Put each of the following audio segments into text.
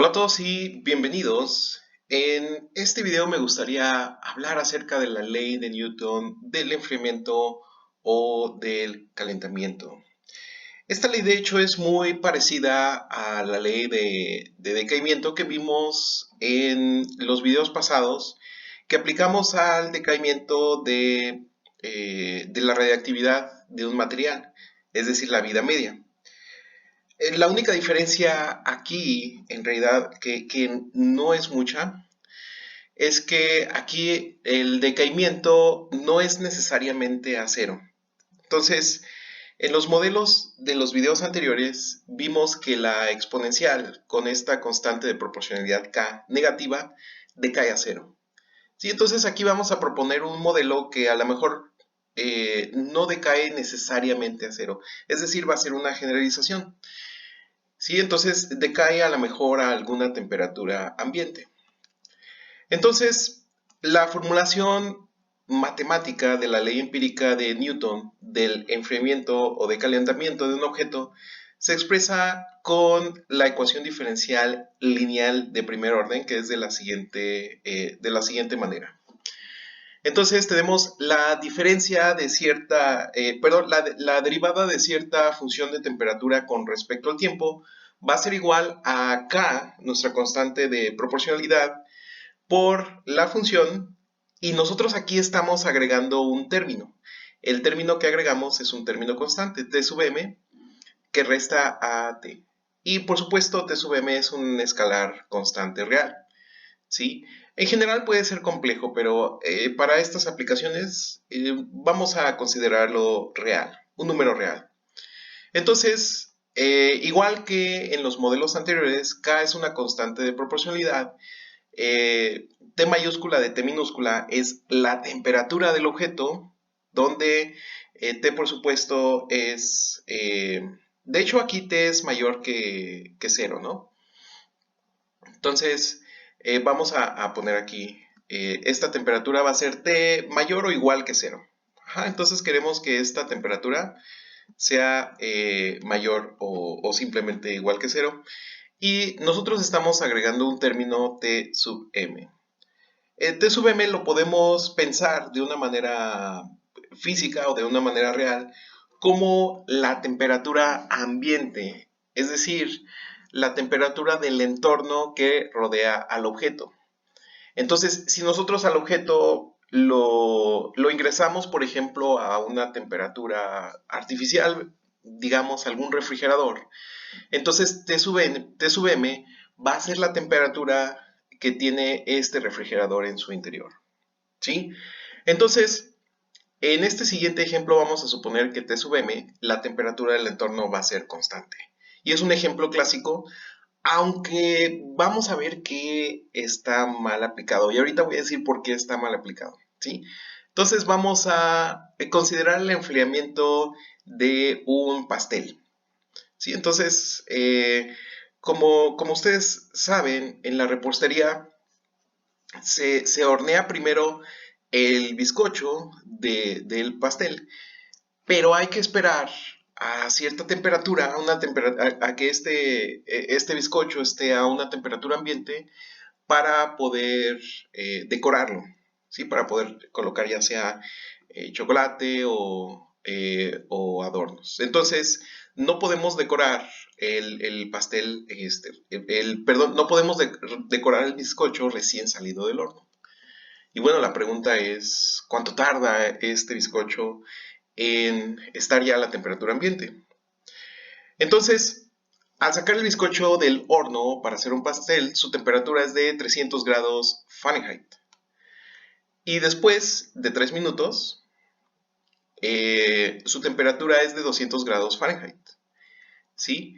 Hola a todos y bienvenidos. En este video me gustaría hablar acerca de la ley de Newton del enfriamiento o del calentamiento. Esta ley de hecho es muy parecida a la ley de decaimiento que vimos en los videos pasados que aplicamos al decaimiento de la radiactividad de un material, es decir, la vida media. La única diferencia aquí, en realidad, que no es mucha, es que aquí el decaimiento no es necesariamente a cero. Entonces, en los modelos de los videos anteriores, vimos que la exponencial con esta constante de proporcionalidad k negativa decae a cero. ¿Sí? Entonces aquí vamos a proponer un modelo que a lo mejor no decae necesariamente a cero. Es decir, va a ser una generalización. Sí, entonces decae a lo mejor a alguna temperatura ambiente. Entonces, la formulación matemática de la ley empírica de Newton del enfriamiento o de calentamiento de un objeto se expresa con la ecuación diferencial lineal de primer orden, que es de la siguiente manera. Entonces tenemos la diferencia de la derivada de cierta función de temperatura con respecto al tiempo va a ser igual a k, nuestra constante de proporcionalidad, por la función, y nosotros aquí estamos agregando un término. El término que agregamos es un término constante, t sub m, que resta a t. Y por supuesto, t sub m es un escalar constante real. ¿Sí? En general puede ser complejo, pero para estas aplicaciones vamos a considerarlo real, un número real. Entonces, igual que en los modelos anteriores, k es una constante de proporcionalidad. T mayúscula de T minúscula es la temperatura del objeto, donde T por supuesto es, de hecho aquí T es mayor que 0, ¿no? Entonces, vamos a poner aquí, esta temperatura va a ser T mayor o igual que 0. Ajá, entonces queremos que esta temperatura sea mayor o simplemente igual que 0. Y nosotros estamos agregando un término T sub m. T sub m lo podemos pensar de una manera física o de una manera real como la temperatura ambiente, es decir, la temperatura del entorno que rodea al objeto. Entonces, si nosotros al objeto lo ingresamos, por ejemplo, a una temperatura artificial, digamos algún refrigerador, entonces T sub m va a ser la temperatura que tiene este refrigerador en su interior. ¿Sí? Entonces, en este siguiente ejemplo vamos a suponer que T sub m, la temperatura del entorno va a ser constante. Y es un ejemplo clásico, aunque vamos a ver que está mal aplicado. Y ahorita voy a decir por qué está mal aplicado. ¿Sí? Entonces vamos a considerar el enfriamiento de un pastel. ¿Sí? Entonces, como ustedes saben, en la repostería se hornea primero el bizcocho del pastel, pero hay que esperar a cierta temperatura, a que este bizcocho esté a una temperatura ambiente para poder decorarlo, ¿sí? Para poder colocar ya sea chocolate o adornos. Entonces, no podemos decorar el pastel, perdón, no podemos decorar el bizcocho recién salido del horno. Y bueno, la pregunta es, ¿cuánto tarda este bizcocho en estar ya a la temperatura ambiente? Entonces, al sacar el bizcocho del horno para hacer un pastel, su temperatura es de 300 grados Fahrenheit. Y después de 3 minutos, su temperatura es de 200 grados Fahrenheit. ¿Sí?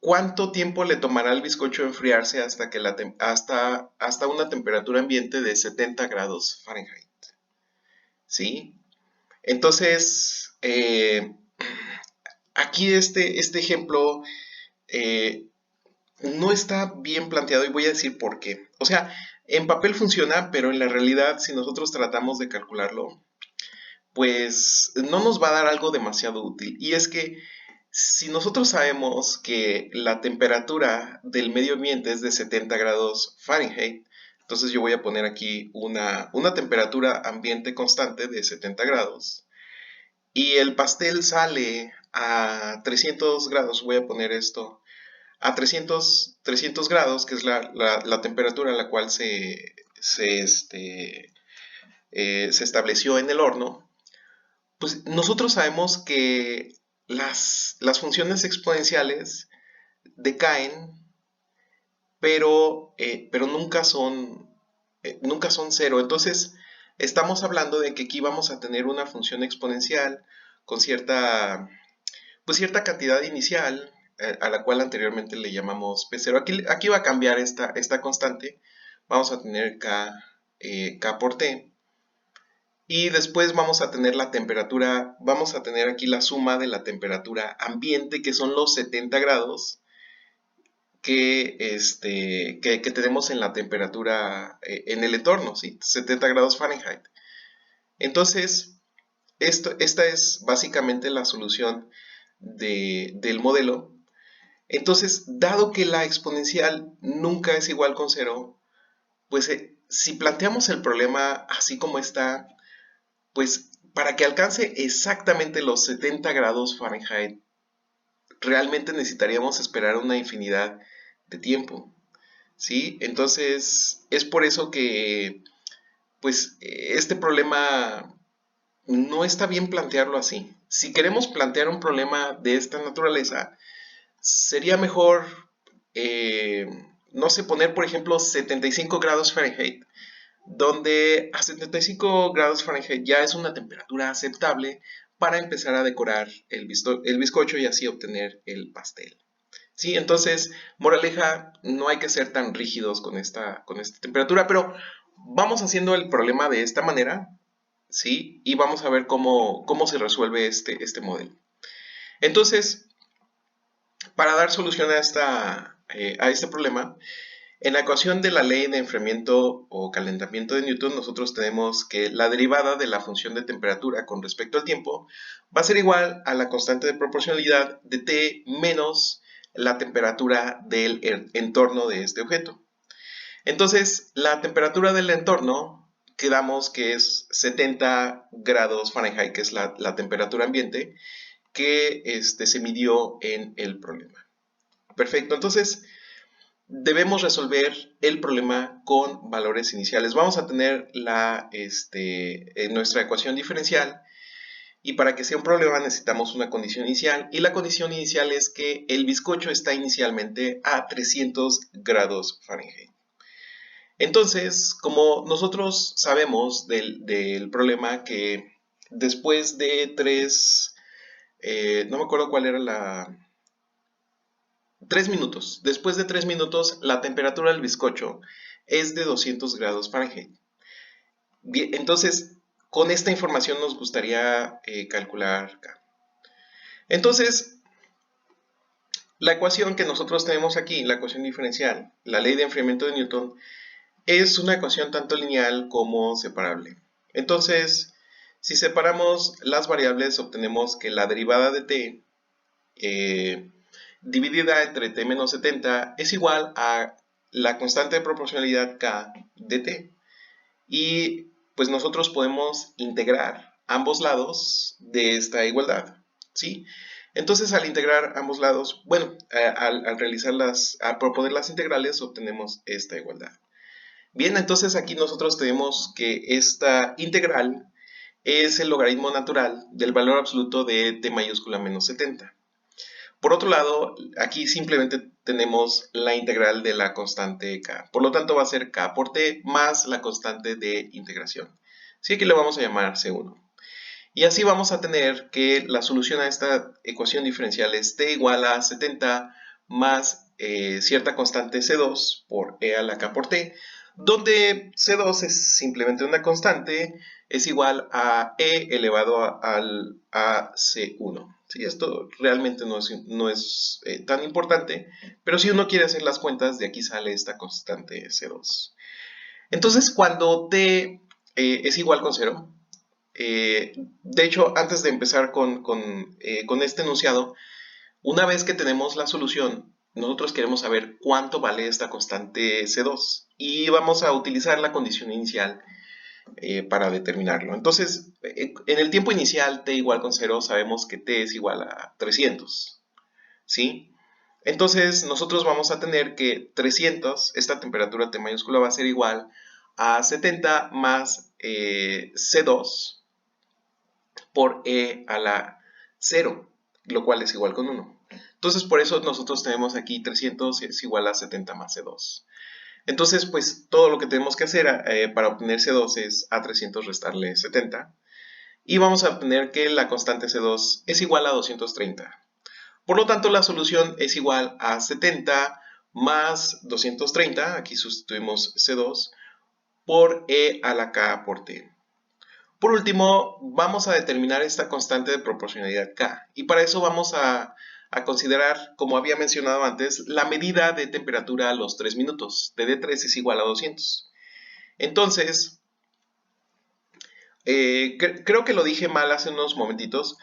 ¿Cuánto tiempo le tomará al bizcocho enfriarse hasta una temperatura ambiente de 70 grados Fahrenheit? ¿Sí? Entonces, aquí este ejemplo no está bien planteado y voy a decir por qué. O sea, en papel funciona, pero en la realidad, si nosotros tratamos de calcularlo, pues no nos va a dar algo demasiado útil. Y es que Si nosotros sabemos que la temperatura del medio ambiente es de 70 grados Fahrenheit, entonces yo voy a poner aquí una temperatura ambiente constante de 70 grados y el pastel sale a 300 grados, voy a poner esto, a 300 grados, que es la temperatura a la cual se estableció en el horno. Pues nosotros sabemos que las funciones exponenciales decaen, pero nunca son cero. Entonces, estamos hablando de que aquí vamos a tener una función exponencial con cierta cantidad inicial, a la cual anteriormente le llamamos P0. Aquí va a cambiar esta constante. Vamos a tener K por T. Y después vamos a tener la temperatura, vamos a tener aquí la suma de la temperatura ambiente, que son los 70 grados que tenemos en la temperatura, en el entorno, ¿sí? 70 grados Fahrenheit. Entonces, esta es básicamente la solución del modelo. Entonces, dado que la exponencial nunca es igual con cero, pues si planteamos el problema así como está, pues para que alcance exactamente los 70 grados Fahrenheit, realmente necesitaríamos esperar una infinidad de tiempo, ¿sí? Entonces, es por eso que, pues, este problema no está bien plantearlo así. Si queremos plantear un problema de esta naturaleza, sería mejor, eh, no sé, poner, por ejemplo, 75 grados Fahrenheit, donde a 75 grados Fahrenheit ya es una temperatura aceptable para empezar a decorar el bizcocho y así obtener el pastel. Sí, entonces, moraleja, no hay que ser tan rígidos con esta temperatura, pero vamos haciendo el problema de esta manera, ¿sí? Y vamos a ver cómo se resuelve este modelo. Entonces, para dar solución a este problema, en la ecuación de la ley de enfriamiento o calentamiento de Newton, nosotros tenemos que la derivada de la función de temperatura con respecto al tiempo va a ser igual a la constante de proporcionalidad de T menos la temperatura del entorno de este objeto. Entonces, la temperatura del entorno quedamos que es 70 grados Fahrenheit, que es la temperatura ambiente que se midió en el problema. Perfecto, entonces debemos resolver el problema con valores iniciales. Vamos a tener nuestra ecuación diferencial y para que sea un problema necesitamos una condición inicial y la condición inicial es que el bizcocho está inicialmente a 300 grados Fahrenheit. Entonces, como nosotros sabemos del problema que después de no me acuerdo cuál era 3 minutos. Después de 3 minutos, la temperatura del bizcocho es de 200 grados Fahrenheit. Bien, entonces, con esta información nos gustaría calcular acá. Entonces, la ecuación que nosotros tenemos aquí, la ecuación diferencial, la ley de enfriamiento de Newton, es una ecuación tanto lineal como separable. Entonces, si separamos las variables, obtenemos que la derivada de t dividida entre t menos 70 es igual a la constante de proporcionalidad k de t. Y pues nosotros podemos integrar ambos lados de esta igualdad, ¿sí? Entonces al integrar ambos lados, bueno, al proponer las integrales obtenemos esta igualdad. Bien, entonces aquí nosotros tenemos que esta integral es el logaritmo natural del valor absoluto de t mayúscula menos 70. Por otro lado, aquí simplemente tenemos la integral de la constante k. Por lo tanto, va a ser k por t más la constante de integración. Sí, aquí le vamos a llamar C1. Y así vamos a tener que la solución a esta ecuación diferencial es t igual a 70 más cierta constante C2 por e a la k por t, donde C2 es simplemente una constante, es igual a e elevado a C1. Sí, esto realmente no es tan importante, pero si uno quiere hacer las cuentas, de aquí sale esta constante C2. Entonces, cuando t es igual con 0, de hecho, antes de empezar con este enunciado, Una vez que tenemos la solución, nosotros queremos saber cuánto vale esta constante C2 y vamos a utilizar la condición inicial para determinarlo. Entonces, en el tiempo inicial t igual con 0 sabemos que t es igual a 300, ¿sí? Entonces, nosotros vamos a tener que 300, esta temperatura T mayúscula va a ser igual a 70 más C2 por E a la 0, lo cual es igual con 1. Entonces, por eso nosotros tenemos aquí 300 es igual a 70 más C2. Entonces, pues todo lo que tenemos que hacer para obtener C2 es a 300 restarle 70. Y vamos a obtener que la constante C2 es igual a 230. Por lo tanto, la solución es igual a 70 más 230, aquí sustituimos C2, por E a la K por T. Por último, vamos a determinar esta constante de proporcionalidad K. Y para eso vamos a considerar, como había mencionado antes, la medida de temperatura a los 3 minutos. De D3 es igual a 200. Entonces, creo que lo dije mal hace unos momentitos.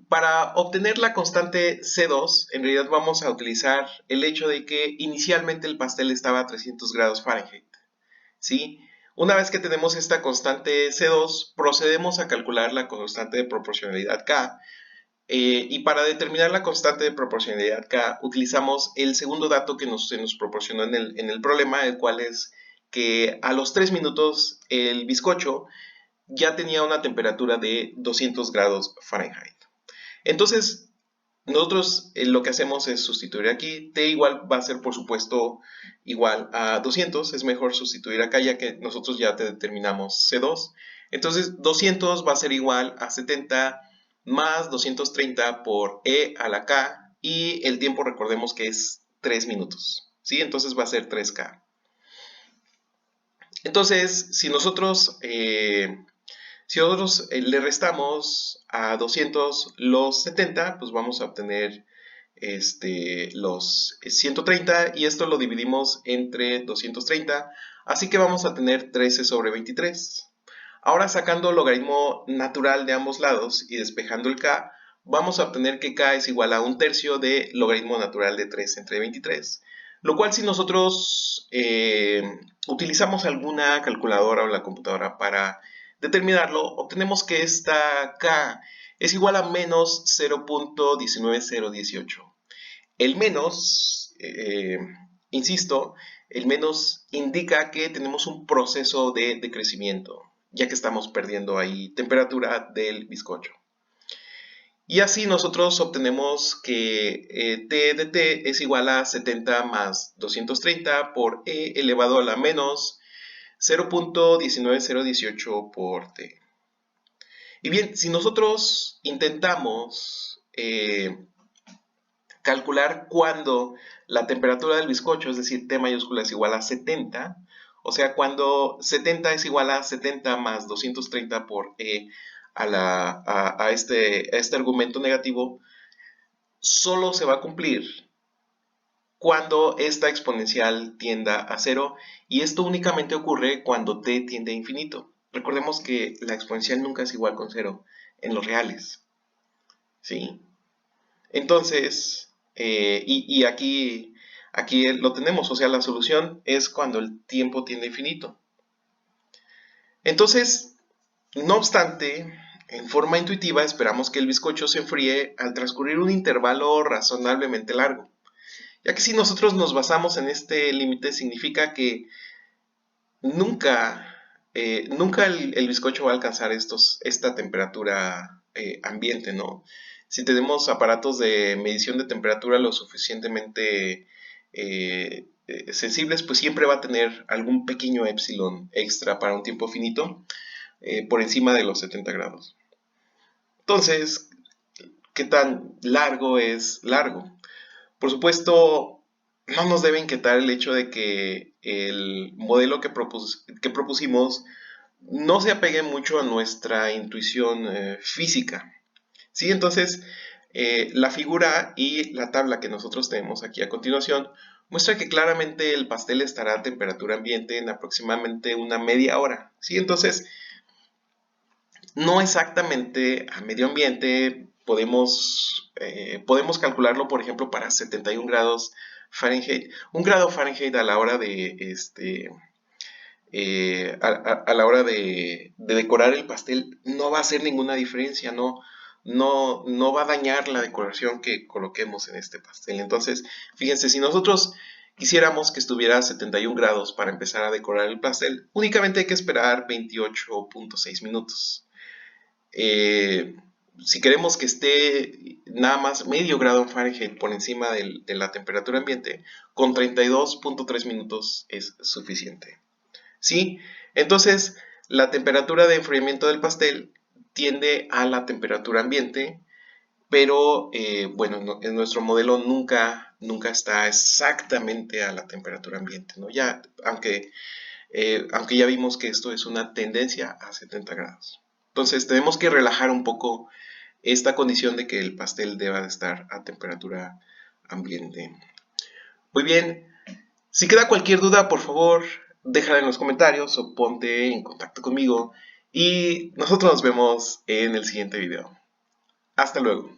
Para obtener la constante C2, en realidad vamos a utilizar el hecho de que inicialmente el pastel estaba a 300 grados Fahrenheit, ¿sí? Una vez que tenemos esta constante C2, procedemos a calcular la constante de proporcionalidad K. Y para determinar la constante de proporcionalidad K, utilizamos el segundo dato que se nos proporcionó en el problema, el cual es que a los 3 minutos el bizcocho ya tenía una temperatura de 200 grados Fahrenheit. Entonces, nosotros lo que hacemos es sustituir aquí. T igual va a ser, por supuesto, igual a 200. Es mejor sustituir acá ya que nosotros ya determinamos C2. Entonces, 200 va a ser igual a 70 más 230 por E a la K. Y el tiempo, recordemos que es 3 minutos. ¿Sí? Entonces va a ser 3K. Entonces, si nosotros le restamos a 200 los 70, pues vamos a obtener los 130 y esto lo dividimos entre 230, así que vamos a tener 13 sobre 23. Ahora sacando logaritmo natural de ambos lados y despejando el k, vamos a obtener que k es igual a 1/3 de logaritmo natural de 3 entre 23. Lo cual si nosotros utilizamos alguna calculadora o la computadora para determinarlo, obtenemos que esta k es igual a menos 0.19018. El menos, insisto, el menos indica que tenemos un proceso de decrecimiento, ya que estamos perdiendo ahí temperatura del bizcocho. Y así nosotros obtenemos que T de T es igual a 70 más 230 por E elevado a la menos 0.19018 por T. Y bien, si nosotros intentamos calcular cuando la temperatura del bizcocho, es decir, T mayúscula es igual a 70, o sea, cuando 70 es igual a 70 más 230 por E a este argumento negativo, solo se va a cumplir cuando esta exponencial tienda a 0, y esto únicamente ocurre cuando t tiende a infinito. Recordemos que la exponencial nunca es igual con 0 en los reales, ¿sí? Entonces, y aquí lo tenemos, o sea, la solución es cuando el tiempo tiende a infinito. Entonces, no obstante, en forma intuitiva esperamos que el bizcocho se enfríe al transcurrir un intervalo razonablemente largo. Ya que si nosotros nos basamos en este límite, significa que nunca el bizcocho va a alcanzar esta temperatura ambiente, ¿no? Si tenemos aparatos de medición de temperatura lo suficientemente sensibles, pues siempre va a tener algún pequeño épsilon extra para un tiempo finito por encima de los 70 grados. Entonces, ¿qué tan largo es largo? Por supuesto, no nos debe inquietar el hecho de que el modelo que propusimos no se apegue mucho a nuestra intuición física. ¿Sí? Entonces, la figura y la tabla que nosotros tenemos aquí a continuación muestra que claramente el pastel estará a temperatura ambiente en aproximadamente una media hora. ¿Sí? Entonces, no exactamente a medio ambiente, podemos calcularlo, por ejemplo, para 71 grados Fahrenheit. Un grado Fahrenheit a la hora a la hora de decorar el pastel no va a hacer ninguna diferencia, no va a dañar la decoración que coloquemos en este pastel. Entonces, fíjense, si nosotros quisiéramos que estuviera a 71 grados para empezar a decorar el pastel, únicamente hay que esperar 28.6 minutos. Si queremos que esté nada más medio grado Fahrenheit por encima de la temperatura ambiente, con 32.3 minutos es suficiente. ¿Sí? Entonces, la temperatura de enfriamiento del pastel tiende a la temperatura ambiente, pero bueno, en nuestro modelo nunca está exactamente a la temperatura ambiente, ¿no? Ya, aunque ya vimos que esto es una tendencia a 70 grados. Entonces, tenemos que relajar un poco esta condición de que el pastel deba de estar a temperatura ambiente. Muy bien, si queda cualquier duda, por favor, déjala en los comentarios o ponte en contacto conmigo y nosotros nos vemos en el siguiente video. Hasta luego.